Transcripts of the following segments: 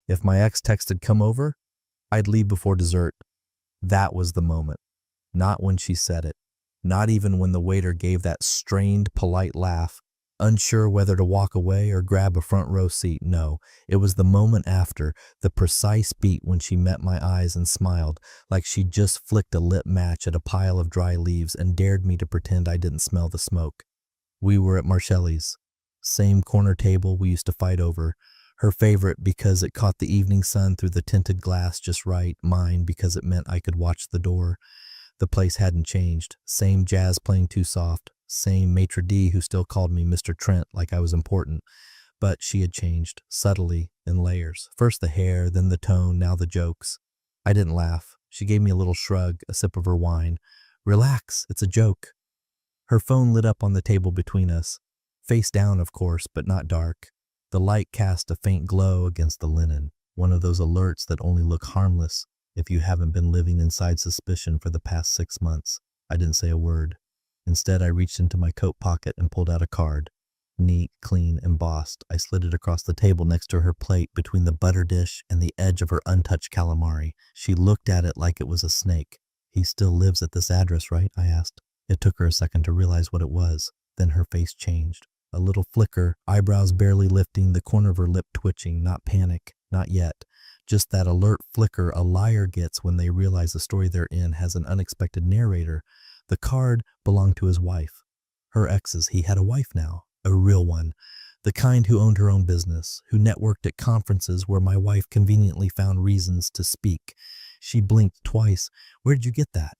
If my ex texted come over, I'd leave before dessert. That was the moment. Not when she said it. Not even when the waiter gave that strained, polite laugh, unsure whether to walk away or grab a front row seat. No, it was the moment after, the precise beat when she met my eyes and smiled, like she'd just flicked a lit match at a pile of dry leaves and dared me to pretend I didn't smell the smoke. We were at Marcelli's. Same corner table we used to fight over. Her favorite because it caught the evening sun through the tinted glass just right, mine because it meant I could watch the door. The place hadn't changed. Same jazz playing too soft. Same maitre d' who still called me Mr. Trent like I was important. But she had changed, subtly, in layers. First the hair, then the tone, now the jokes. I didn't laugh. She gave me a little shrug, a sip of her wine. Relax, it's a joke. Her phone lit up on the table between us. Face down, of course, but not dark. The light cast a faint glow against the linen, one of those alerts that only look harmless if you haven't been living inside suspicion for the past 6 months. I didn't say a word. Instead, I reached into my coat pocket and pulled out a card. Neat, clean, embossed, I slid it across the table next to her plate between the butter dish and the edge of her untouched calamari. She looked at it like it was a snake. He still lives at this address, right? I asked. It took her a second to realize what it was. Then her face changed. A little flicker, eyebrows barely lifting, the corner of her lip twitching, not panic, not yet. Just that alert flicker a liar gets when they realize the story they're in has an unexpected narrator. The card belonged to his wife. Her ex's. He had a wife now, a real one. The kind who owned her own business, who networked at conferences where my wife conveniently found reasons to speak. She blinked twice. Where did you get that?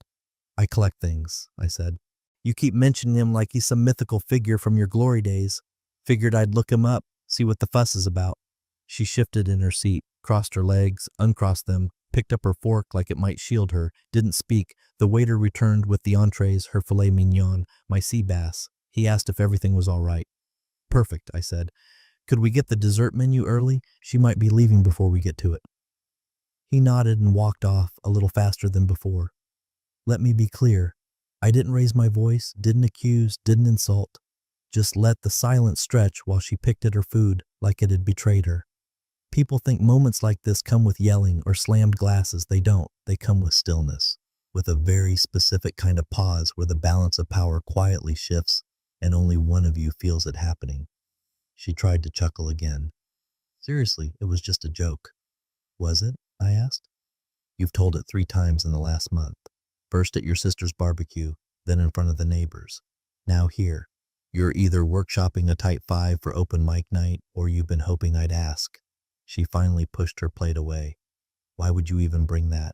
I collect things, I said. You keep mentioning him like he's some mythical figure from your glory days. Figured I'd look him up, see what the fuss is about. She shifted in her seat, crossed her legs, uncrossed them, picked up her fork like it might shield her, didn't speak. The waiter returned with the entrees, her filet mignon, my sea bass. He asked if everything was all right. Perfect, I said. Could we get the dessert menu early? She might be leaving before we get to it. He nodded and walked off a little faster than before. Let me be clear. I didn't raise my voice, didn't accuse, didn't insult. Just let the silence stretch while she picked at her food like it had betrayed her. People think moments like this come with yelling or slammed glasses. They don't. They come with stillness, with a very specific kind of pause where the balance of power quietly shifts and only one of you feels it happening. She tried to chuckle again. Seriously, it was just a joke. Was it? I asked. You've told it 3 times in the last month. First at your sister's barbecue, then in front of the neighbors. Now here. You're either workshopping a Type 5 for open mic night or you've been hoping I'd ask. She finally pushed her plate away. Why would you even bring that?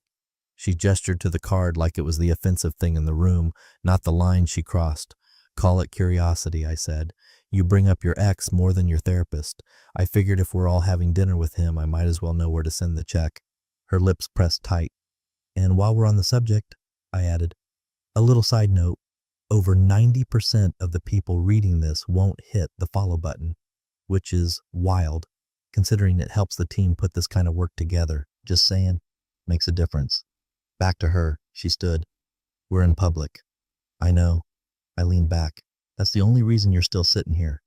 She gestured to the card like it was the offensive thing in the room, not the line she crossed. Call it curiosity, I said. You bring up your ex more than your therapist. I figured if we're all having dinner with him, I might as well know where to send the check. Her lips pressed tight. And while we're on the subject, I added, a little side note, over 90% of the people reading this won't hit the follow button, which is wild, considering it helps the team put this kind of work together. Just saying, makes a difference. Back to her, she stood. We're in public. I know. I leaned back. That's the only reason you're still sitting here.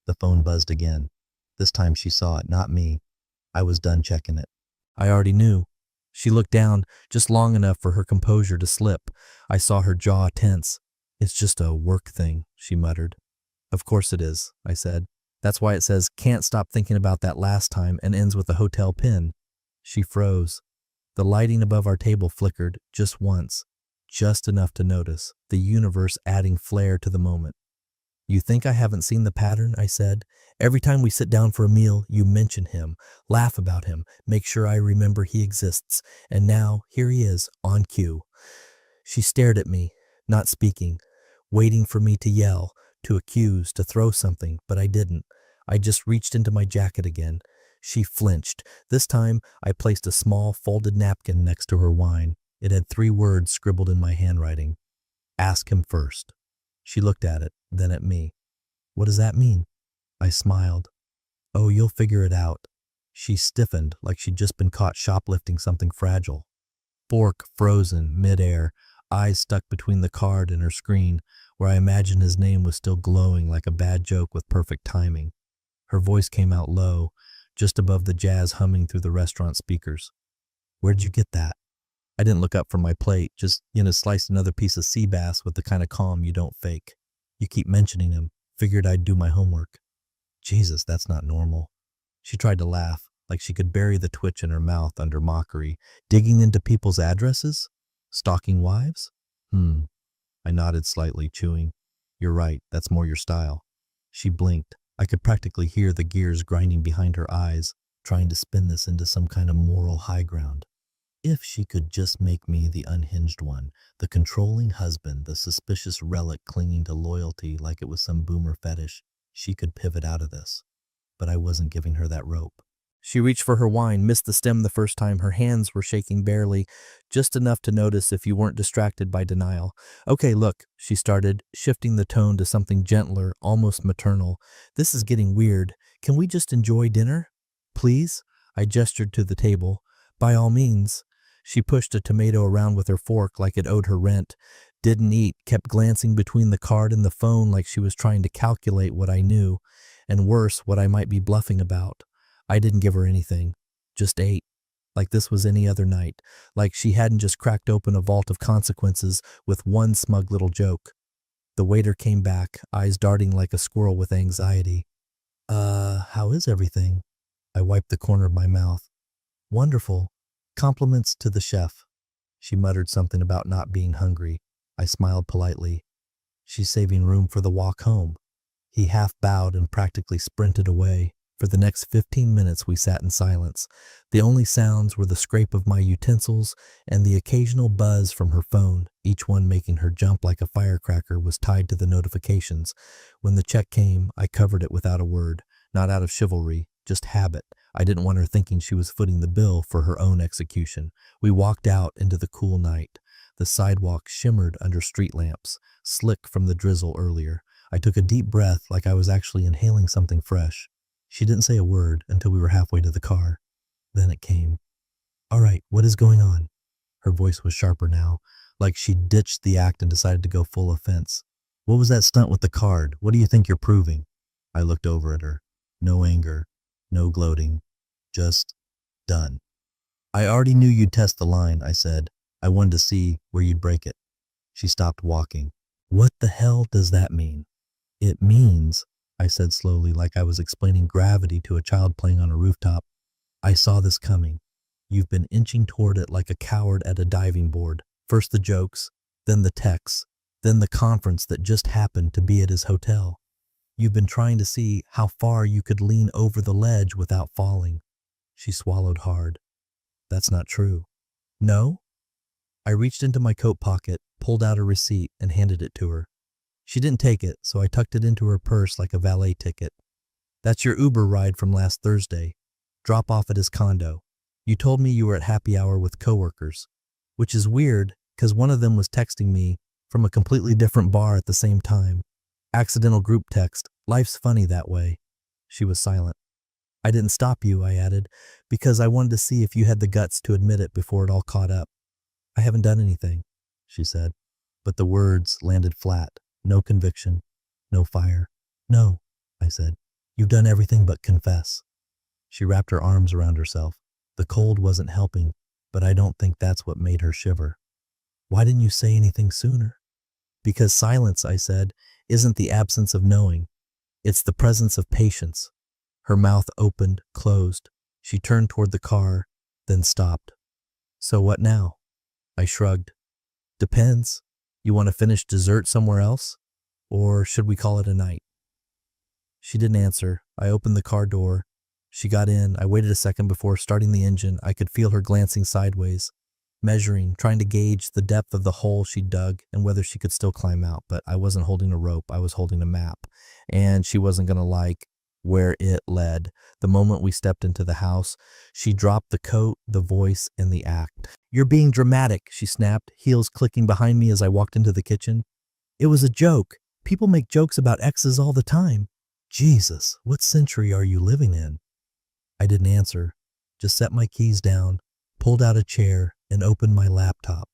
The phone buzzed again. This time she saw it, not me. I was done checking it. I already knew. She looked down just long enough for her composure to slip. I saw her jaw tense. It's just a work thing, she muttered. Of course it is, I said. That's why it says, can't stop thinking about that last time and ends with a hotel pin. She froze. The lighting above our table flickered just once, just enough to notice, the universe adding flair to the moment. You think I haven't seen the pattern, I said. Every time we sit down for a meal, you mention him, laugh about him, make sure I remember he exists. And now, here he is, on cue. She stared at me, not speaking, waiting for me to yell, to accuse, to throw something, but I didn't. I just reached into my jacket again. She flinched. This time, I placed a small folded napkin next to her wine. It had 3 words scribbled in my handwriting. Ask him first. She looked at it, then at me. What does that mean? I smiled. Oh, you'll figure it out. She stiffened like she'd just been caught shoplifting something fragile. Fork frozen midair, eyes stuck between the card and her screen, where I imagined his name was still glowing like a bad joke with perfect timing. Her voice came out low, just above the jazz humming through the restaurant speakers. Where'd you get that? I didn't look up from my plate, just, sliced another piece of sea bass with the kind of calm you don't fake. You keep mentioning him. Figured I'd do my homework. Jesus, that's not normal. She tried to laugh, like she could bury the twitch in her mouth under mockery. Digging into people's addresses? Stalking wives? I nodded slightly, chewing. You're right, that's more your style. She blinked. I could practically hear the gears grinding behind her eyes, trying to spin this into some kind of moral high ground. If she could just make me the unhinged one, the controlling husband, the suspicious relic clinging to loyalty like it was some boomer fetish, she could pivot out of this. But I wasn't giving her that rope. She reached for her wine, missed the stem the first time. Her hands were shaking barely, just enough to notice if you weren't distracted by denial. Okay, look, she started, shifting the tone to something gentler, almost maternal. This is getting weird. Can we just enjoy dinner? Please? I gestured to the table. By all means. She pushed a tomato around with her fork like it owed her rent. Didn't eat, kept glancing between the card and the phone like she was trying to calculate what I knew, and worse, what I might be bluffing about. I didn't give her anything, just ate, like this was any other night, like she hadn't just cracked open a vault of consequences with one smug little joke. The waiter came back, eyes darting like a squirrel with anxiety. How is everything? I wiped the corner of my mouth. Wonderful. Compliments to the chef. She muttered something about not being hungry. I smiled politely. She's saving room for the walk home. He half bowed and practically sprinted away. For the next 15 minutes we sat in silence. The only sounds were the scrape of my utensils and the occasional buzz from her phone, each one making her jump like a firecracker was tied to the notifications. When the check came, I covered it without a word, not out of chivalry, just habit. I didn't want her thinking she was footing the bill for her own execution. We walked out into the cool night. The sidewalk shimmered under street lamps, slick from the drizzle earlier. I took a deep breath like I was actually inhaling something fresh. She didn't say a word until we were halfway to the car. Then it came. All right, what is going on? Her voice was sharper now, like she'd ditched the act and decided to go full offense. What was that stunt with the card? What do you think you're proving? I looked over at her. No anger, no gloating, just done. I already knew you'd test the line, I said. I wanted to see where you'd break it. She stopped walking. What the hell does that mean? It means, I said slowly, like I was explaining gravity to a child playing on a rooftop. I saw this coming. You've been inching toward it like a coward at a diving board. First the jokes, then the texts, then the conference that just happened to be at his hotel. You've been trying to see how far you could lean over the ledge without falling. She swallowed hard. That's not true. No? I reached into my coat pocket, pulled out a receipt, and handed it to her. She didn't take it, so I tucked it into her purse like a valet ticket. That's your Uber ride from last Thursday. Drop off at his condo. You told me you were at happy hour with coworkers, which is weird because one of them was texting me from a completely different bar at the same time. Accidental group text. Life's funny that way. She was silent. I didn't stop you, I added, because I wanted to see if you had the guts to admit it before it all caught up. I haven't done anything, she said, but the words landed flat. No conviction, no fire. No, I said, you've done everything but confess. She wrapped her arms around herself. The cold wasn't helping, but I don't think that's what made her shiver. Why didn't you say anything sooner? Because silence, I said, isn't the absence of knowing. It's the presence of patience. Her mouth opened, closed. She turned toward the car, then stopped. So what now? I shrugged. Depends. You want to finish dessert somewhere else? Or should we call it a night? She didn't answer. I opened the car door. She got in. I waited a second before starting the engine. I could feel her glancing sideways, measuring, trying to gauge the depth of the hole she dug and whether she could still climb out. But I wasn't holding a rope. I was holding a map. And she wasn't going to like where it led. The moment we stepped into the house, she dropped the coat, the voice, and the act. You're being dramatic, she snapped, heels clicking behind me as I walked into the kitchen. It was a joke. People make jokes about exes all the time. Jesus, what century are you living in? I didn't answer, just set my keys down, pulled out a chair, and opened my laptop.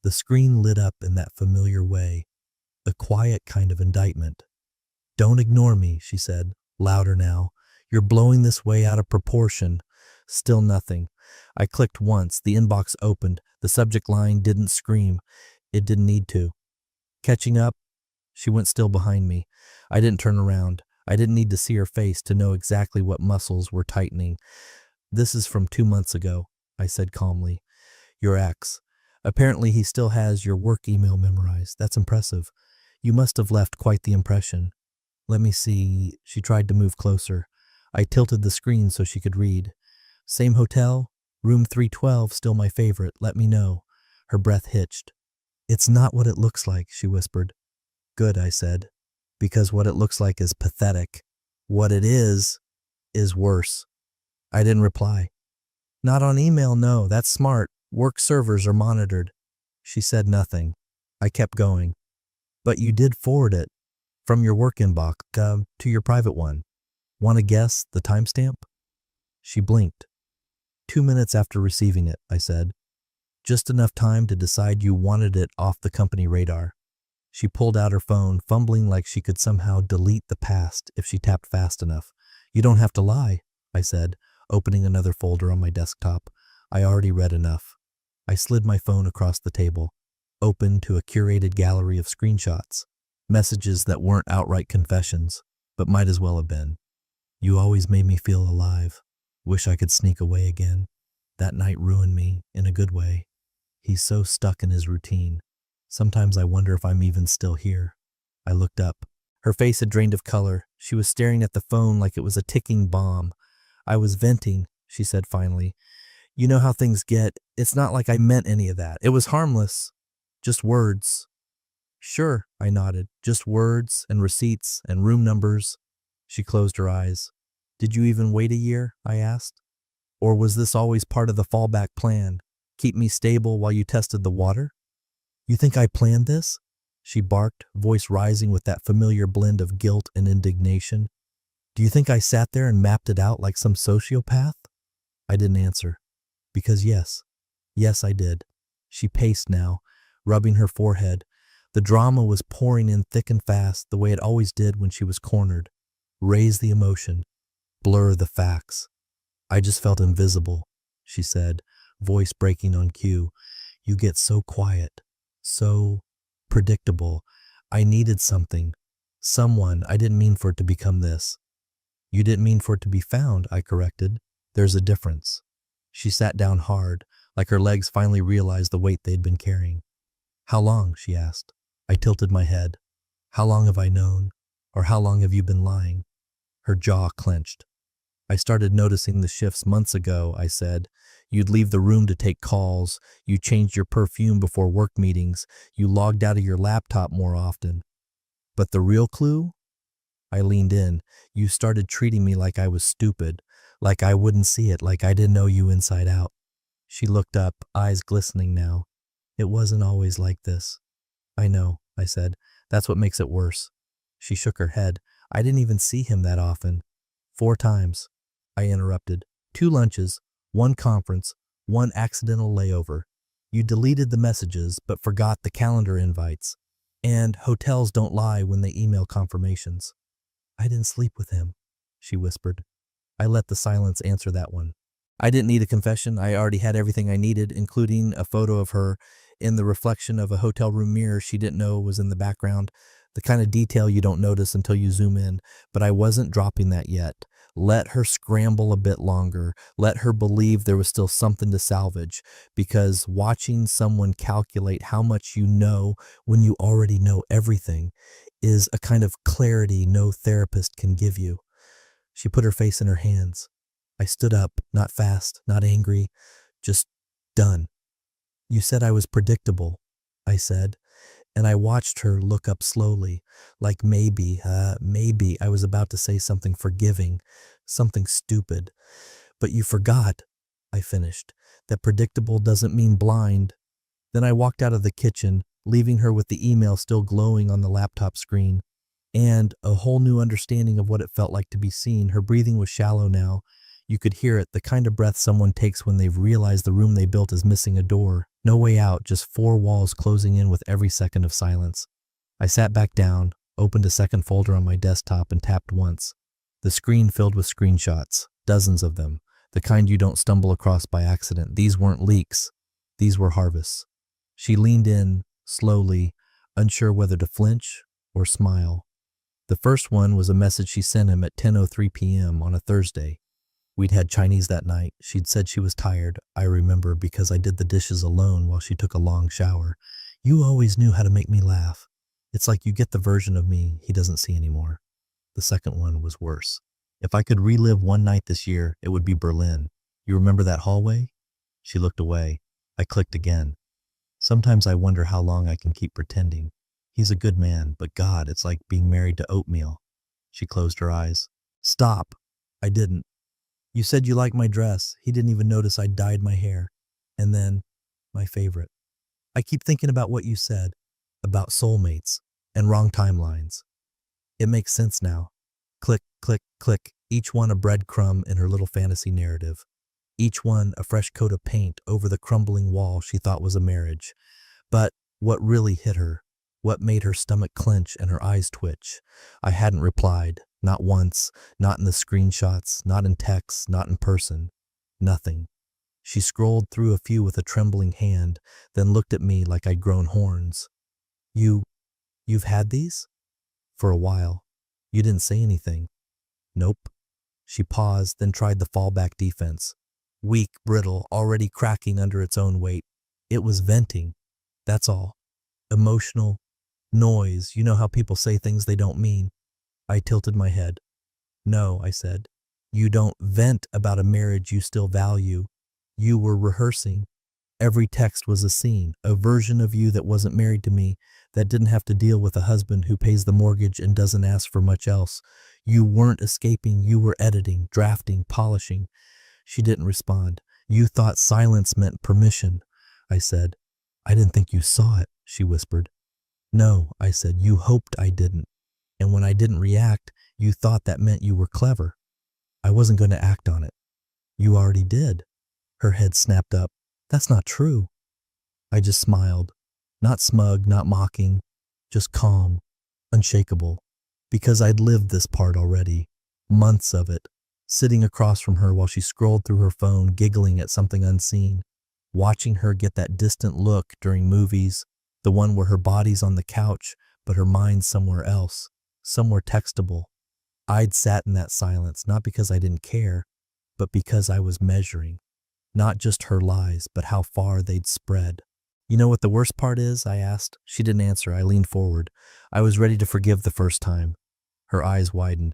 The screen lit up in that familiar way, a quiet kind of indictment. Don't ignore me, she said, louder now. You're blowing this way out of proportion. Still nothing. I clicked once. The inbox opened. The subject line didn't scream. It didn't need to. Catching up? She went still behind me. I didn't turn around. I didn't need to see her face to know exactly what muscles were tightening. This is from 2 months ago, I said calmly. Your ex. Apparently he still has your work email memorized. That's impressive. You must have left quite the impression. Let me see. She tried to move closer. I tilted the screen so she could read. Same hotel? Room 312, still my favorite. Let me know. Her breath hitched. It's not what it looks like, she whispered. Good, I said, because what it looks like is pathetic. What it is worse. I didn't reply. Not on email, no, that's smart. Work servers are monitored. She said nothing. I kept going. But you did forward it from your work inbox to your private one. Want to guess the timestamp? She blinked. 2 minutes after receiving it, I said. Just enough time to decide you wanted it off the company radar. She pulled out her phone, fumbling like she could somehow delete the past if she tapped fast enough. You don't have to lie, I said, opening another folder on my desktop. I already read enough. I slid my phone across the table, open to a curated gallery of screenshots, messages that weren't outright confessions, but might as well have been. You always made me feel alive. Wish I could sneak away again. That night ruined me, in a good way. He's so stuck in his routine. Sometimes I wonder if I'm even still here. I looked up. Her face had drained of color. She was staring at the phone like it was a ticking bomb. I was venting, she said finally. You know how things get. It's not like I meant any of that. It was harmless. Just words. Sure, I nodded. Just words and receipts and room numbers. She closed her eyes. Did you even wait a year? I asked. Or was this always part of the fallback plan? Keep me stable while you tested the water? You think I planned this? She barked, voice rising with that familiar blend of guilt and indignation. Do you think I sat there and mapped it out like some sociopath? I didn't answer. Because yes. Yes, I did. She paced now, rubbing her forehead. The drama was pouring in thick and fast, the way it always did when she was cornered. Raise the emotion. Blur the facts. I just felt invisible, she said, voice breaking on cue. You get so quiet, so predictable. I needed something. Someone. I didn't mean for it to become this. You didn't mean for it to be found, I corrected. There's a difference. She sat down hard, like her legs finally realized the weight they'd been carrying. How long? She asked. I tilted my head. How long have I known? Or how long have you been lying? Her jaw clenched. I started noticing the shifts months ago, I said. You'd leave the room to take calls. You changed your perfume before work meetings. You logged out of your laptop more often. But the real clue? I leaned in. You started treating me like I was stupid, like I wouldn't see it, like I didn't know you inside out. She looked up, eyes glistening now. It wasn't always like this. I know, I said. That's what makes it worse. She shook her head. I didn't even see him that often. 4 times. I interrupted. 2 lunches, 1 conference, 1 accidental layover. You deleted the messages, but forgot the calendar invites. And hotels don't lie when they email confirmations. I didn't sleep with him, she whispered. I let the silence answer that one. I didn't need a confession. I already had everything I needed, including a photo of her in the reflection of a hotel room mirror she didn't know was in the background. The kind of detail you don't notice until you zoom in. But I wasn't dropping that yet. Let her scramble a bit longer. Let her believe there was still something to salvage. Because watching someone calculate how much you know when you already know everything is a kind of clarity no therapist can give you. She put her face in her hands. I stood up, not fast, not angry, just done. You said I was predictable, I said, and I watched her look up slowly, like maybe I was about to say something forgiving, something stupid. But you forgot, I finished, that predictable doesn't mean blind. Then I walked out of the kitchen, leaving her with the email still glowing on the laptop screen, and a whole new understanding of what it felt like to be seen. Her breathing was shallow now. You could hear it, the kind of breath someone takes when they've realized the room they built is missing a door. No way out, just 4 walls closing in with every second of silence. I sat back down, opened a second folder on my desktop and tapped once. The screen filled with screenshots, dozens of them, the kind you don't stumble across by accident. These weren't leaks. These were harvests. She leaned in, slowly, unsure whether to flinch or smile. The first one was a message she sent him at 10:03 p.m. on a Thursday. We'd had Chinese that night. She'd said she was tired, I remember, because I did the dishes alone while she took a long shower. You always knew how to make me laugh. It's like you get the version of me he doesn't see anymore. The second one was worse. If I could relive one night this year, it would be Berlin. You remember that hallway? She looked away. I clicked again. Sometimes I wonder how long I can keep pretending. He's a good man, but God, it's like being married to oatmeal. She closed her eyes. Stop. I didn't. You said you liked my dress. He didn't even notice I dyed my hair. And then, my favorite. I keep thinking about what you said, about soulmates and wrong timelines. It makes sense now. Click, click, click, each one a breadcrumb in her little fantasy narrative. Each one a fresh coat of paint over the crumbling wall she thought was a marriage. But what really hit her, what made her stomach clench and her eyes twitch? I hadn't replied, not once, not in the screenshots, not in texts, not in person. Nothing. She scrolled through a few with a trembling hand, then looked at me like I'd grown horns. You've had these? For a while. You didn't say anything. Nope. She paused, then tried the fallback defense. Weak, brittle, already cracking under its own weight. It was venting. That's all. Emotional. Noise. You know how people say things they don't mean. I tilted my head. No, I said. You don't vent about a marriage you still value. You were rehearsing. Every text was a scene, a version of you that wasn't married to me, that didn't have to deal with a husband who pays the mortgage and doesn't ask for much else. You weren't escaping, you were editing, drafting, polishing. She didn't respond. You thought silence meant permission, I said. I didn't think you saw it, she whispered. No, I said, you hoped I didn't. And when I didn't react, you thought that meant you were clever. I wasn't going to act on it. You already did. Her head snapped up. That's not true. I just smiled. Not smug, not mocking, just calm, unshakable. Because I'd lived this part already. Months of it. Sitting across from her while she scrolled through her phone, giggling at something unseen. Watching her get that distant look during movies, the one where her body's on the couch, but her mind's somewhere else, somewhere textable. I'd sat in that silence, not because I didn't care, but because I was measuring. Not just her lies, but how far they'd spread. You know what the worst part is? I asked. She didn't answer. I leaned forward. I was ready to forgive the first time. Her eyes widened.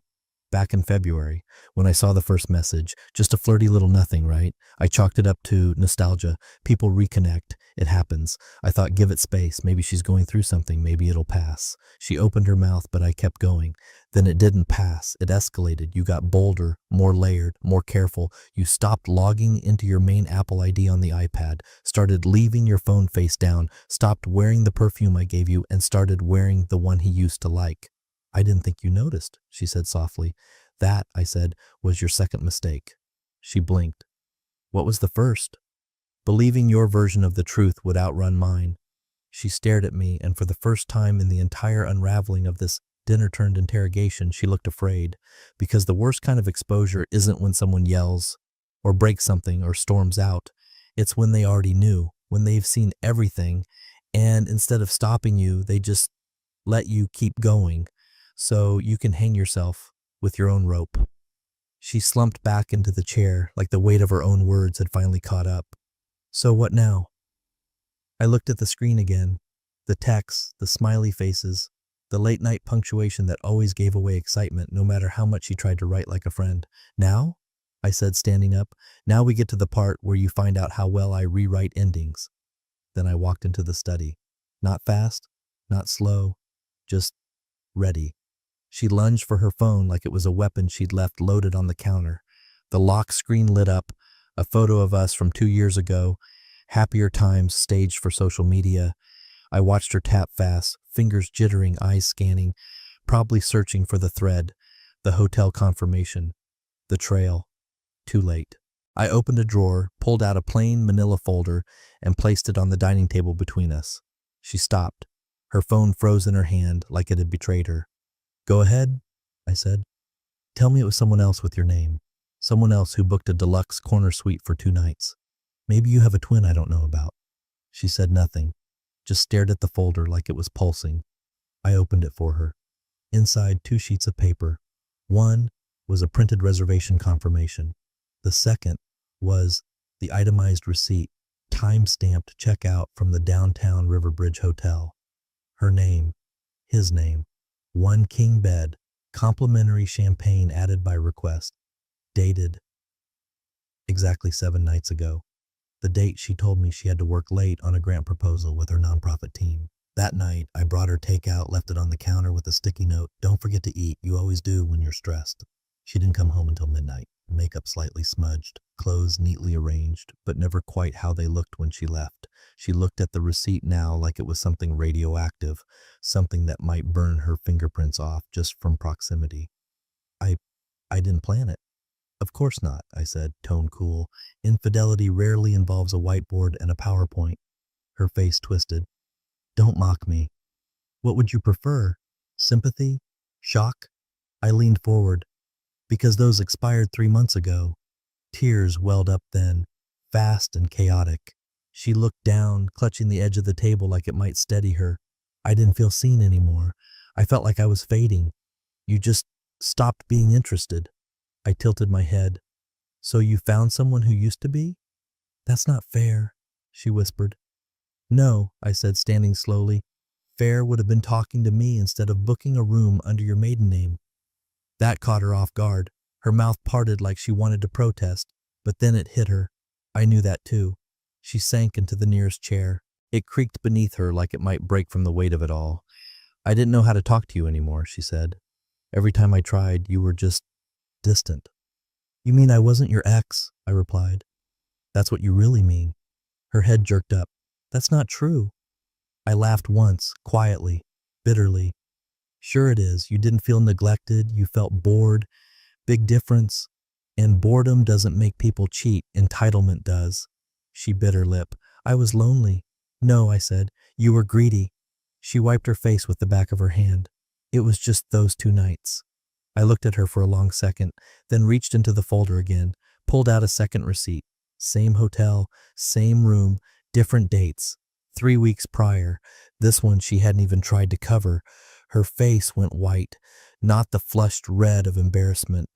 Back in February, when I saw the first message, just a flirty little nothing, right? I chalked it up to nostalgia. People reconnect. It happens. I thought, give it space. Maybe she's going through something. Maybe it'll pass. She opened her mouth, but I kept going. Then it didn't pass. It escalated. You got bolder, more layered, more careful. You stopped logging into your main Apple ID on the iPad, started leaving your phone face down, stopped wearing the perfume I gave you, and started wearing the one he used to like. I didn't think you noticed, she said softly. That, I said, was your second mistake. She blinked. What was the first? Believing your version of the truth would outrun mine. She stared at me, and for the first time in the entire unraveling of this dinner-turned interrogation, she looked afraid, because the worst kind of exposure isn't when someone yells, or breaks something, or storms out. It's when they already knew, when they've seen everything, and instead of stopping you, they just let you keep going, so you can hang yourself with your own rope. She slumped back into the chair, like the weight of her own words had finally caught up. So what now? I looked at the screen again, the texts, the smiley faces, the late-night punctuation that always gave away excitement no matter how much she tried to write like a friend. Now? I said, standing up. Now we get to the part where you find out how well I rewrite endings. Then I walked into the study. Not fast, not slow, just ready. She lunged for her phone like it was a weapon she'd left loaded on the counter. The lock screen lit up, a photo of us from 2 years ago, happier times staged for social media. I watched her tap fast, fingers jittering, eyes scanning, probably searching for the thread, the hotel confirmation, the trail. Too late. I opened a drawer, pulled out a plain manila folder, and placed it on the dining table between us. She stopped. Her phone froze in her hand like it had betrayed her. Go ahead, I said. Tell me it was someone else with your name. Someone else who booked a deluxe corner suite for 2 nights. Maybe you have a twin I don't know about." She said nothing, just stared at the folder like it was pulsing. I opened it for her. Inside 2 sheets of paper. One was a printed reservation confirmation. The second was the itemized receipt, time-stamped checkout from the downtown Riverbridge Hotel. Her name, his name, 1 king bed, complimentary champagne added by request, dated exactly 7 nights ago. The date she told me she had to work late on a grant proposal with her nonprofit team. That night, I brought her takeout, left it on the counter with a sticky note, "Don't forget to eat, you always do when you're stressed." She didn't come home until midnight, makeup slightly smudged, clothes neatly arranged, but never quite how they looked when she left. She looked at the receipt now like it was something radioactive, something that might burn her fingerprints off just from proximity. I didn't plan it. "Of course not," I said, tone cool. "Infidelity rarely involves a whiteboard and a PowerPoint." Her face twisted. "Don't mock me. What would you prefer? Sympathy? Shock?" I leaned forward. "Because those expired 3 months ago." Tears welled up then, fast and chaotic. She looked down, clutching the edge of the table like it might steady her. I didn't feel seen anymore. I felt like I was fading. "You just stopped being interested." I tilted my head. "So you found someone who used to be?" "That's not fair," she whispered. "No," I said, standing slowly. "Fair would have been talking to me instead of booking a room under your maiden name." That caught her off guard. Her mouth parted like she wanted to protest, but then it hit her. I knew that too. She sank into the nearest chair. It creaked beneath her like it might break from the weight of it all. "I didn't know how to talk to you anymore," she said. "Every time I tried, you were just distant." "You mean I wasn't your ex?" I replied. "That's what you really mean." Her head jerked up. "That's not true." I laughed once, quietly, bitterly. "Sure it is. You didn't feel neglected. You felt bored. Big difference. And boredom doesn't make people cheat. Entitlement does." She bit her lip. "I was lonely." "No," I said. "You were greedy." She wiped her face with the back of her hand. "It was just those 2 nights." I looked at her for a long second, then reached into the folder again, pulled out a second receipt. Same hotel, same room, different dates. 3 weeks prior. This one she hadn't even tried to cover. Her face went white, not the flushed red of embarrassment,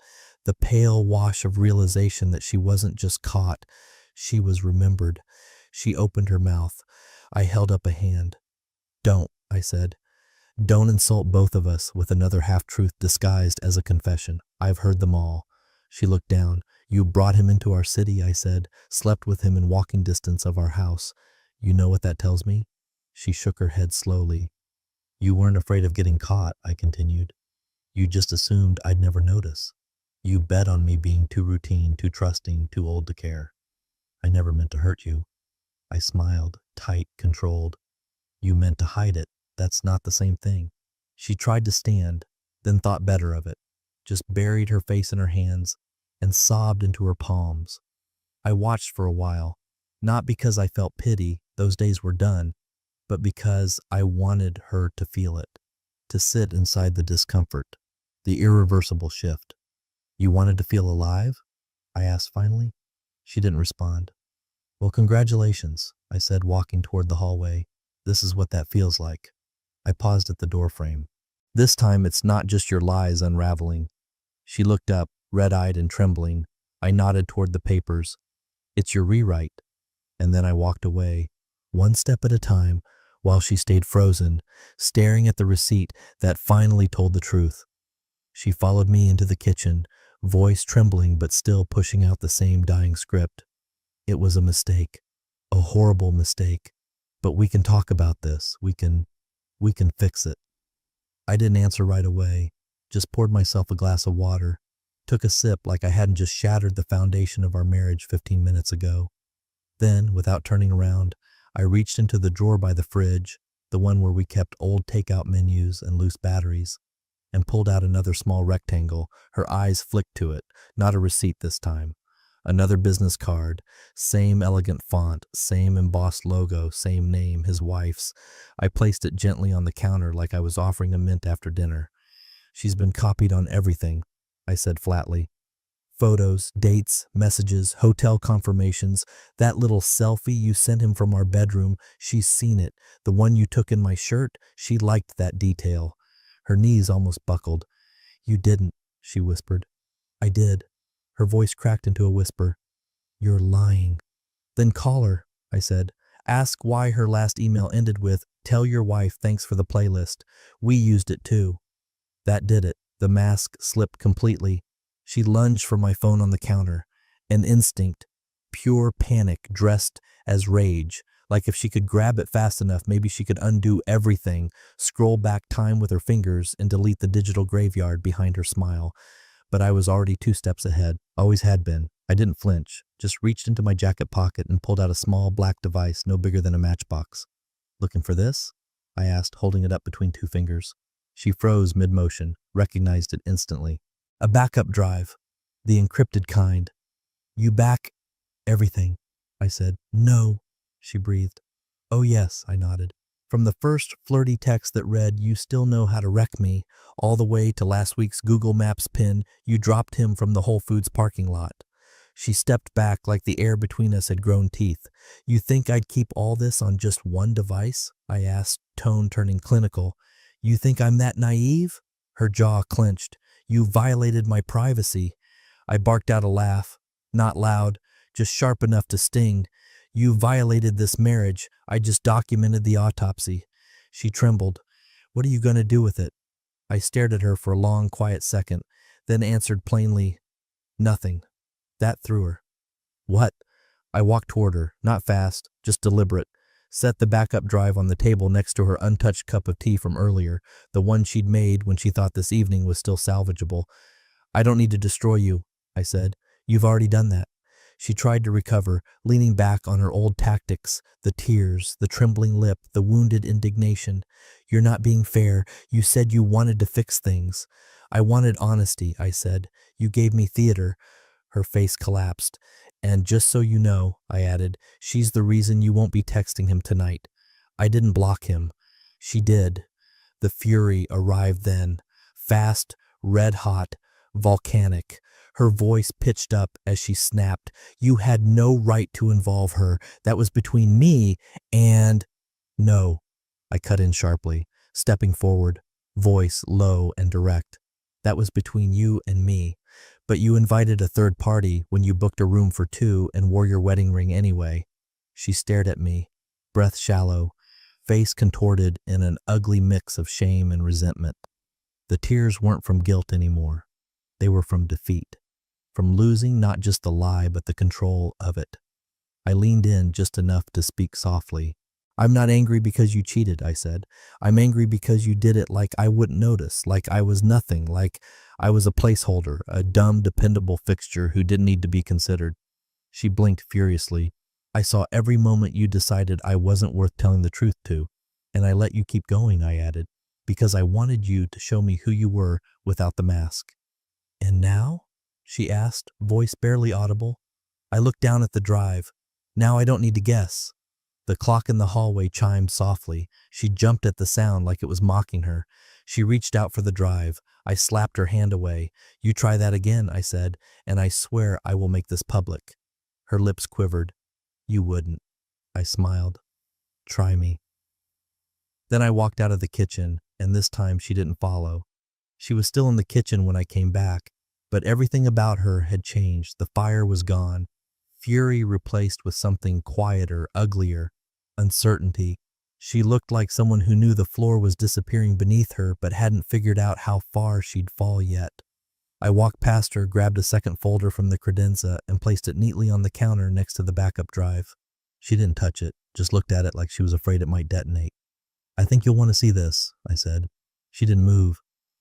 the pale wash of realization that she wasn't just caught, she was remembered. She opened her mouth. I held up a hand. "Don't," I said. "Don't insult both of us with another half-truth disguised as a confession. I've heard them all." She looked down. "You brought him into our city," I said, "slept with him in walking distance of our house. You know what that tells me?" She shook her head slowly. "You weren't afraid of getting caught," I continued. "You just assumed I'd never notice. You bet on me being too routine, too trusting, too old to care. I never meant to hurt you." I smiled, tight, controlled. "You meant to hide it. That's not the same thing." She tried to stand, then thought better of it, just buried her face in her hands and sobbed into her palms. I watched for a while, not because I felt pity, those days were done, but because I wanted her to feel it, to sit inside the discomfort, the irreversible shift. "You wanted to feel alive?" I asked finally. She didn't respond. "Well, congratulations," I said, walking toward the hallway. "This is what that feels like." I paused at the doorframe. "This time it's not just your lies unraveling." She looked up, red-eyed and trembling. I nodded toward the papers. "It's your rewrite." And then I walked away, one step at a time, while she stayed frozen, staring at the receipt that finally told the truth. She followed me into the kitchen, voice trembling but still pushing out the same dying script. "It was a mistake, a horrible mistake, but we can talk about this. We can fix it." I didn't answer right away, just poured myself a glass of water, took a sip like I hadn't just shattered the foundation of our marriage 15 minutes ago. Then, without turning around, I reached into the drawer by the fridge, the one where we kept old takeout menus and loose batteries, and pulled out another small rectangle. Her eyes flicked to it, not a receipt this time. Another business card, same elegant font, same embossed logo, same name, his wife's. I placed it gently on the counter like I was offering a mint after dinner. "She's been copied on everything," I said flatly. Photos, dates, messages, hotel confirmations. That little selfie you sent him from our bedroom, she's seen it. The one you took in my shirt, she liked that detail. Her knees almost buckled. You didn't, she whispered. I did. Her voice cracked into a whisper. You're lying. Then call her, I said. Ask why her last email ended with, tell your wife thanks for the playlist. We used it too. That did it. The mask slipped completely. She lunged for my phone on the counter. An instinct, pure panic dressed as rage. Like if she could grab it fast enough, maybe she could undo everything, scroll back time with her fingers, and delete the digital graveyard behind her smile. But I was already 2 steps ahead. Always had been. I didn't flinch, just reached into my jacket pocket and pulled out a small black device no bigger than a matchbox. Looking for this? I asked, holding it up between 2 fingers. She froze mid-motion, recognized it instantly. A backup drive. The encrypted kind. You back everything, I said. No, she breathed. Oh yes, I nodded. From the first flirty text that read, you still know how to wreck me, all the way to last week's Google Maps pin, you dropped him from the Whole Foods parking lot. She stepped back like the air between us had grown teeth. You think I'd keep all this on just one device? I asked, tone turning clinical. You think I'm that naive? Her jaw clenched. You violated my privacy. I barked out a laugh. Not loud, just sharp enough to sting. You violated this marriage. I just documented the autopsy. She trembled. What are you going to do with it? I stared at her for a long, quiet second, then answered plainly, nothing. That threw her. What? I walked toward her, not fast, just deliberate. Set the backup drive on the table next to her untouched cup of tea from earlier, the one she'd made when she thought this evening was still salvageable. I don't need to destroy you, I said. You've already done that. She tried to recover, leaning back on her old tactics, the tears, the trembling lip, the wounded indignation. You're not being fair. You said you wanted to fix things. I wanted honesty, I said. You gave me theater. Her face collapsed. And just so you know, I added, she's the reason you won't be texting him tonight. I didn't block him. She did. The fury arrived then. Fast, red-hot, volcanic. Her voice pitched up as she snapped. You had no right to involve her. That was between me and... No, I cut in sharply, stepping forward, voice low and direct. That was between you and me. But you invited a third party when you booked a room for 2 and wore your wedding ring anyway. She stared at me, breath shallow, face contorted in an ugly mix of shame and resentment. The tears weren't from guilt anymore. They were from defeat, from losing not just the lie but the control of it. I leaned in just enough to speak softly. I'm not angry because you cheated, I said. I'm angry because you did it like I wouldn't notice, like I was nothing, like I was a placeholder, a dumb, dependable fixture who didn't need to be considered. She blinked furiously. I saw every moment you decided I wasn't worth telling the truth to, and I let you keep going, I added, because I wanted you to show me who you were without the mask. And now? She asked, voice barely audible. I looked down at the drive. Now I don't need to guess. The clock in the hallway chimed softly. She jumped at the sound like it was mocking her. She reached out for the drive. I slapped her hand away. You try that again, I said, and I swear I will make this public. Her lips quivered. You wouldn't. I smiled. Try me. Then I walked out of the kitchen, and this time she didn't follow. She was still in the kitchen when I came back, but everything about her had changed. The fire was gone. Fury replaced with something quieter, uglier. Uncertainty. She looked like someone who knew the floor was disappearing beneath her but hadn't figured out how far she'd fall yet. I walked past her, grabbed a second folder from the credenza, and placed it neatly on the counter next to the backup drive. She didn't touch it, just looked at it like she was afraid it might detonate. I think you'll want to see this, I said. She didn't move.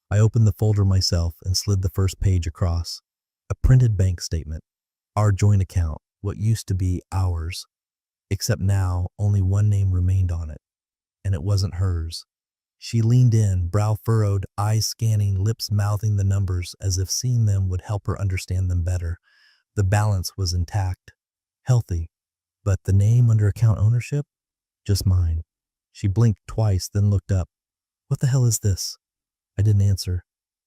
I opened the folder myself and slid the first page across. A printed bank statement. Our joint account, what used to be ours. Except now, only one name remained on it. And it wasn't hers. She leaned in, brow furrowed, eyes scanning, lips mouthing the numbers as if seeing them would help her understand them better. The balance was intact, healthy, but the name under account ownership? Just mine. She blinked twice, then looked up. What the hell is this? I didn't answer.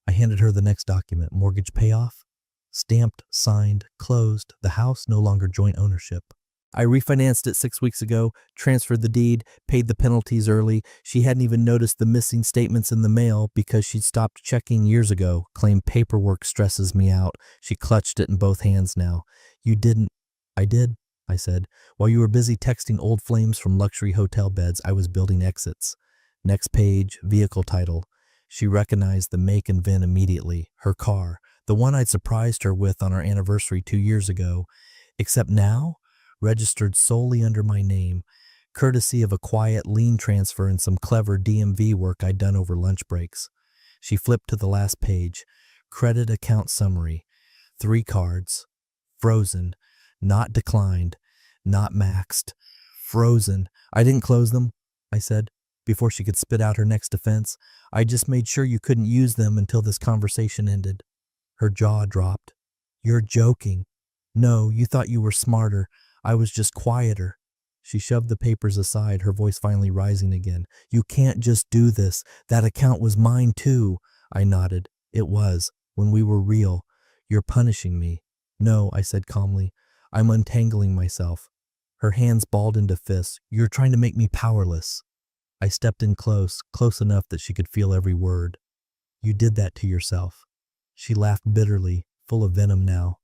I handed her the next document. Mortgage payoff? Stamped, signed, closed. The house no longer joint ownership. I refinanced it 6 weeks ago, transferred the deed, paid the penalties early. She hadn't even noticed the missing statements in the mail because she'd stopped checking years ago. Claimed paperwork stresses me out. She clutched it in both hands now. You didn't. I did, I said. While you were busy texting old flames from luxury hotel beds, I was building exits. Next page, vehicle title. She recognized the make and VIN immediately. Her car. The one I'd surprised her with on our anniversary 2 years ago. Except now, registered solely under my name, courtesy of a quiet lien transfer and some clever DMV work I'd done over lunch breaks. She flipped to the last page. Credit account summary. 3 cards. Frozen. Not declined. Not maxed. Frozen. I didn't close them, I said, before she could spit out her next defense. I just made sure you couldn't use them until this conversation ended. Her jaw dropped. You're joking. No, you thought you were smarter. I was just quieter. She shoved the papers aside, her voice finally rising again. You can't just do this. That account was mine too. I nodded. It was, when we were real. You're punishing me. No, I said calmly. I'm untangling myself. Her hands balled into fists. You're trying to make me powerless. I stepped in close enough that she could feel every word. You did that to yourself. She laughed bitterly, full of venom now.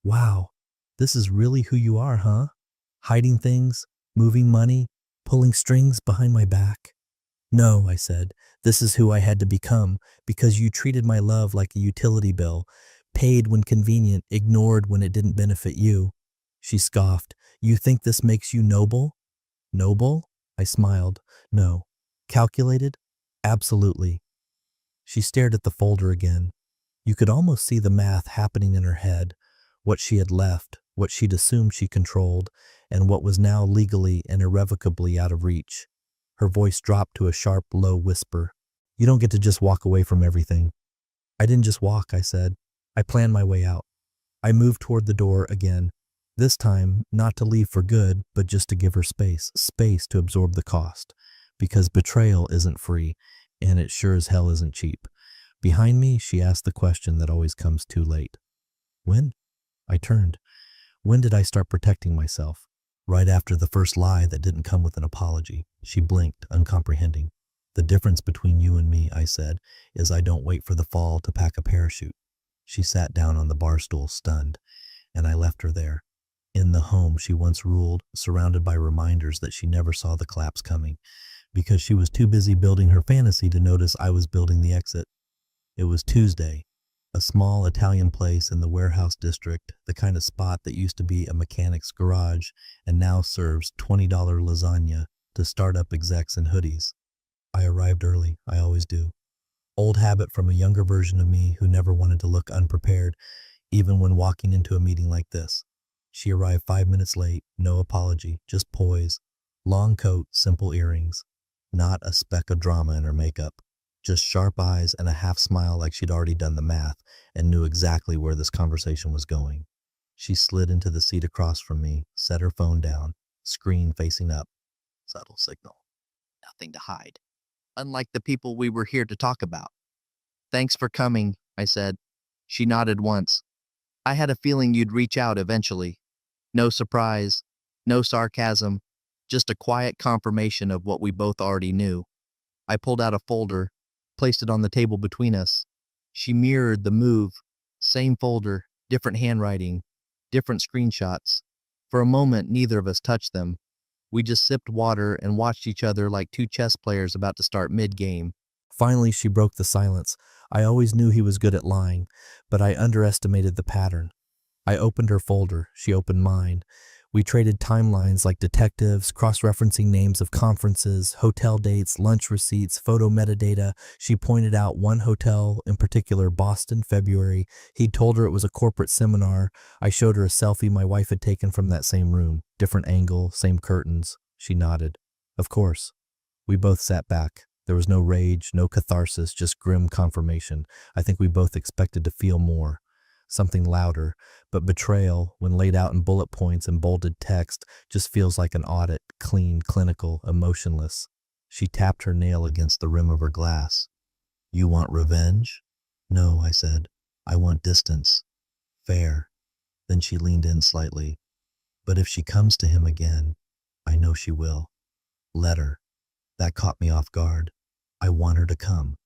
Wow. This is really who you are, huh? Hiding things, moving money, pulling strings behind my back. No, I said, this is who I had to become because you treated my love like a utility bill, paid when convenient, ignored when it didn't benefit you. She scoffed. You think this makes you noble? Noble? I smiled. No. Calculated? Absolutely. She stared at the folder again. You could almost see the math happening in her head, what she had left, what she'd assumed she controlled, and what was now legally and irrevocably out of reach. Her voice dropped to a sharp, low whisper. You don't get to just walk away from everything. I didn't just walk, I said. I planned my way out. I moved toward the door again, this time not to leave for good, but just to give her space to absorb the cost, because betrayal isn't free, and it sure as hell isn't cheap. Behind me, she asked the question that always comes too late. When? I turned. When did I start protecting myself? Right after the first lie that didn't come with an apology. She blinked, uncomprehending. The difference between you and me, I said, is I don't wait for the fall to pack a parachute. She sat down on the bar stool, stunned, and I left her there. In the home she once ruled, surrounded by reminders that she never saw the collapse coming, because she was too busy building her fantasy to notice I was building the exit. It was Tuesday. A small Italian place in the warehouse district, the kind of spot that used to be a mechanic's garage and now serves $20 lasagna to startup execs in hoodies. I arrived early, I always do. Old habit from a younger version of me who never wanted to look unprepared, even when walking into a meeting like this. She arrived 5 minutes late, no apology, just poise. Long coat, simple earrings. Not a speck of drama in her makeup. Just sharp eyes and a half smile like she'd already done the math and knew exactly where this conversation was going. She slid into the seat across from me, set her phone down, screen facing up. Subtle signal. Nothing to hide. Unlike the people we were here to talk about. Thanks for coming, I said. She nodded once. I had a feeling you'd reach out eventually. No surprise, no sarcasm, just a quiet confirmation of what we both already knew. I pulled out a folder, placed it on the table between us. She mirrored the move. Same folder, different handwriting, different screenshots. For a moment, neither of us touched them. We just sipped water and watched each other like two chess players about to start mid-game. Finally, she broke the silence. I always knew he was good at lying, but I underestimated the pattern. I opened her folder. She opened mine. We traded timelines like detectives, cross-referencing names of conferences, hotel dates, lunch receipts, photo metadata. She pointed out one hotel, in particular, Boston, February. He'd told her it was a corporate seminar. I showed her a selfie my wife had taken from that same room. Different angle, same curtains. She nodded. Of course. We both sat back. There was no rage, no catharsis, just grim confirmation. I think we both expected to feel more. Something louder, but betrayal, when laid out in bullet points and bolded text, just feels like an audit, clean, clinical, emotionless. She tapped her nail against the rim of her glass. You want revenge? No, I said. I want distance. Fair. Then she leaned in slightly. But if she comes to him again, I know she will. Let her. That caught me off guard. I want her to come,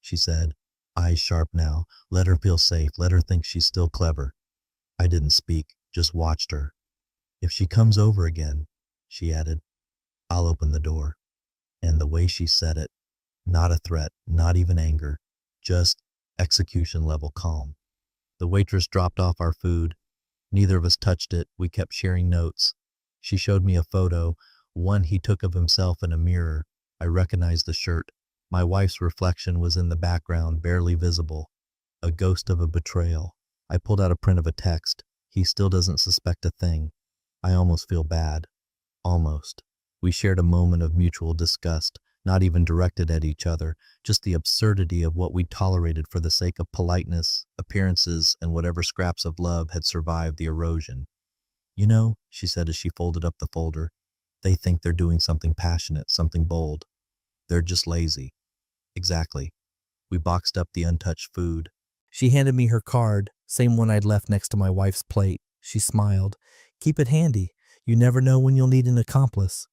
she said, eyes sharp now. Let her feel safe. Let her think she's still clever. I didn't speak, just watched her. If she comes over again, she added, I'll open the door. And the way she said it, not a threat, not even anger, just execution level calm. The waitress dropped off our food. Neither of us touched it. We kept sharing notes. She showed me a photo, one he took of himself in a mirror. I recognized the shirt. My wife's reflection was in the background, barely visible. A ghost of a betrayal. I pulled out a print of a text. He still doesn't suspect a thing. I almost feel bad. Almost. We shared a moment of mutual disgust, not even directed at each other, just the absurdity of what we tolerated for the sake of politeness, appearances, and whatever scraps of love had survived the erosion. You know, she said as she folded up the folder, they think they're doing something passionate, something bold. They're just lazy. Exactly. We boxed up the untouched food. She handed me her card, same one I'd left next to my wife's plate. She smiled. Keep it handy. You never know when you'll need an accomplice.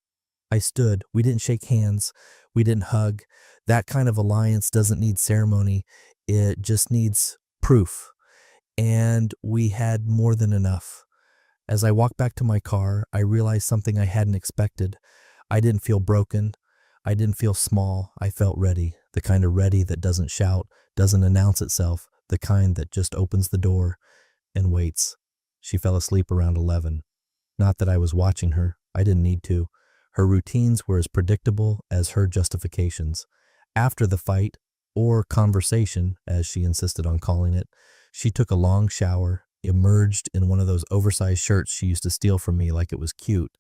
I stood. We didn't shake hands. We didn't hug. That kind of alliance doesn't need ceremony. It just needs proof. And we had more than enough. As I walked back to my car, I realized something I hadn't expected. I didn't feel broken. I didn't feel small. I felt ready. The kind of ready that doesn't shout, doesn't announce itself, the kind that just opens the door and waits. She fell asleep around 11. Not that I was watching her. I didn't need to. Her routines were as predictable as her justifications. After the fight, or conversation, as she insisted on calling it, she took a long shower, emerged in one of those oversized shirts she used to steal from me like it was cute,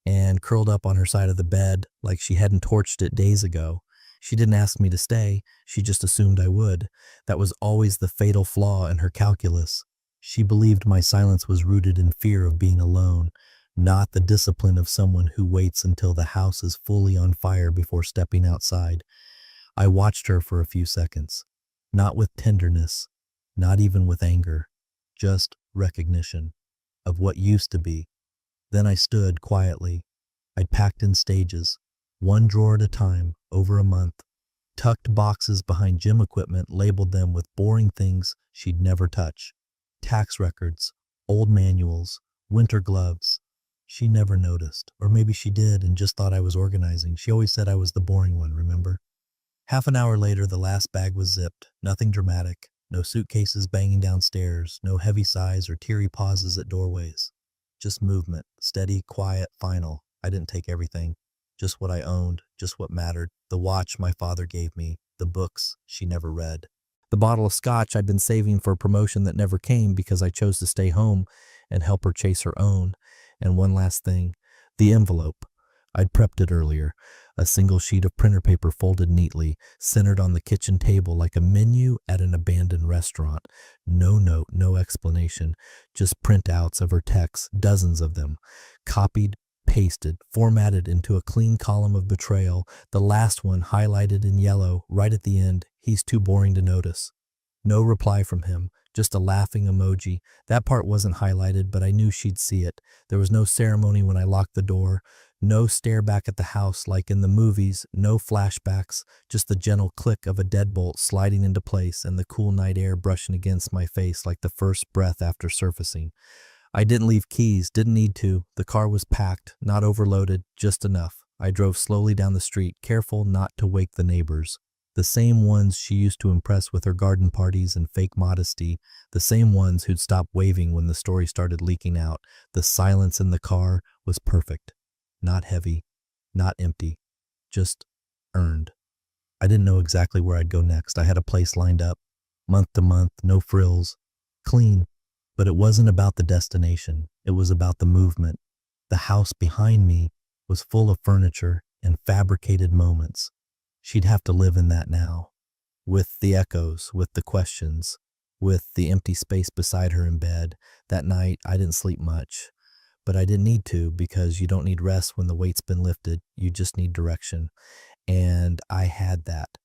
and curled up on her side of the bed like she hadn't torched it days ago. She didn't ask me to stay, she just assumed I would. That was always the fatal flaw in her calculus. She believed my silence was rooted in fear of being alone, not the discipline of someone who waits until the house is fully on fire before stepping outside. I watched her for a few seconds, not with tenderness, not even with anger, just recognition of what used to be. Then I stood quietly. I'd packed in stages, one drawer at a time, over a month, tucked boxes behind gym equipment, labeled them with boring things she'd never touch. Tax records, old manuals, winter gloves. She never noticed, or maybe she did and just thought I was organizing. She always said I was the boring one, remember? Half an hour later, the last bag was zipped. Nothing dramatic. No suitcases banging downstairs. No heavy sighs or teary pauses at doorways. Just movement. Steady, quiet, final. I didn't take everything. Just what I owned. Just what mattered. The watch my father gave me. The books she never read. The bottle of scotch I'd been saving for a promotion that never came because I chose to stay home and help her chase her own. And one last thing. The envelope. I'd prepped it earlier. A single sheet of printer paper folded neatly, centered on the kitchen table like a menu at an abandoned restaurant. No note, no explanation, just printouts of her texts, dozens of them, copied, pasted, formatted into a clean column of betrayal, the last one highlighted in yellow, right at the end. He's too boring to notice. No reply from him, just a laughing emoji. That part wasn't highlighted, but I knew she'd see it. There was no ceremony when I locked the door. No stare back at the house like in the movies, no flashbacks, just the gentle click of a deadbolt sliding into place and the cool night air brushing against my face like the first breath after surfacing. I didn't leave keys, didn't need to. The car was packed, not overloaded, just enough. I drove slowly down the street, careful not to wake the neighbors. The same ones she used to impress with her garden parties and fake modesty, the same ones who'd stop waving when the story started leaking out. The silence in the car was perfect. Not heavy, not empty, just earned. I didn't know exactly where I'd go next. I had a place lined up, month to month, no frills, clean. But it wasn't about the destination. It was about the movement. The house behind me was full of furniture and fabricated moments. She'd have to live in that now, with the echoes, with the questions, with the empty space beside her in bed. That night, I didn't sleep much. But I didn't need to, because you don't need rest when the weight's been lifted. You just need direction. And I had that.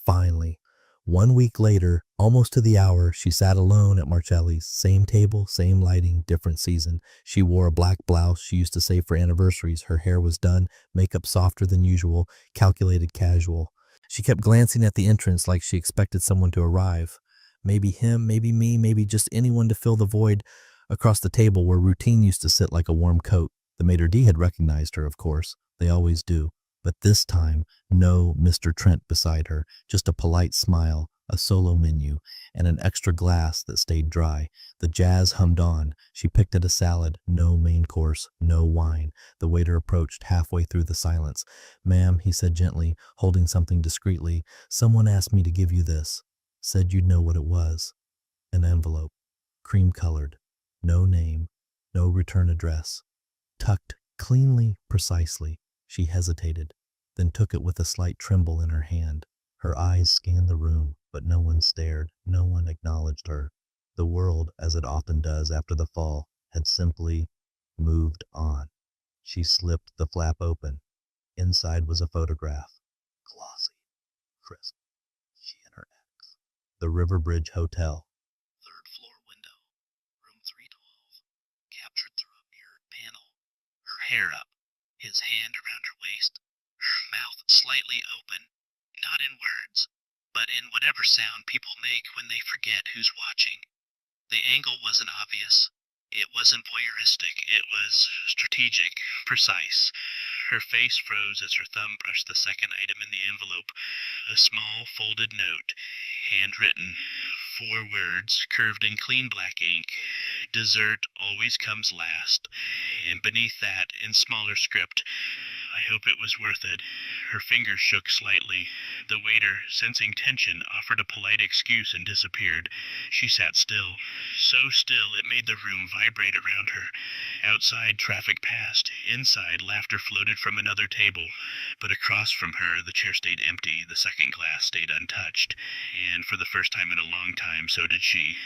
Finally. 1 week later, almost to the hour, she sat alone at Marcelli's. Same table, same lighting, different season. She wore a black blouse she used to save for anniversaries. Her hair was done, makeup softer than usual, calculated casual. She kept glancing at the entrance like she expected someone to arrive. Maybe him, maybe me, maybe just anyone to fill the void across the table where routine used to sit like a warm coat. The maitre d' had recognized her, of course. They always do. But this time, no Mr. Trent beside her, just a polite smile, a solo menu, and an extra glass that stayed dry. The jazz hummed on. She picked at a salad, no main course, no wine. The waiter approached halfway through the silence. "Ma'am," he said gently, holding something discreetly, "someone asked me to give you this. Said you'd know what it was." An envelope, cream-colored, no name, no return address. Tucked cleanly, precisely. She hesitated, then took it with a slight tremble in her hand. Her eyes scanned the room, but no one stared, no one acknowledged her. The world, as it often does after the fall, had simply moved on. She slipped the flap open. Inside was a photograph. Glossy, crisp. She and her ex. The Riverbridge Hotel. Third floor window. Room 312. Captured through a mirrored panel. Her hair up. His hand around her waist, her mouth slightly open, not in words, but in whatever sound people make when they forget who's watching. The angle wasn't obvious. It wasn't voyeuristic. It was strategic, precise. Her face froze as her thumb brushed the second item in the envelope, a small folded note, handwritten, 4 words, curved in clean black ink. Dessert always comes last. And beneath that, in smaller script, "I hope it was worth it." Her fingers shook slightly. The waiter, sensing tension, offered a polite excuse and disappeared. She sat still, so still it made the room vibrate around her. Outside, traffic passed. Inside, laughter floated from another table. But across from her, the chair stayed empty, the second glass stayed untouched. And for the first time in a long time, so did she.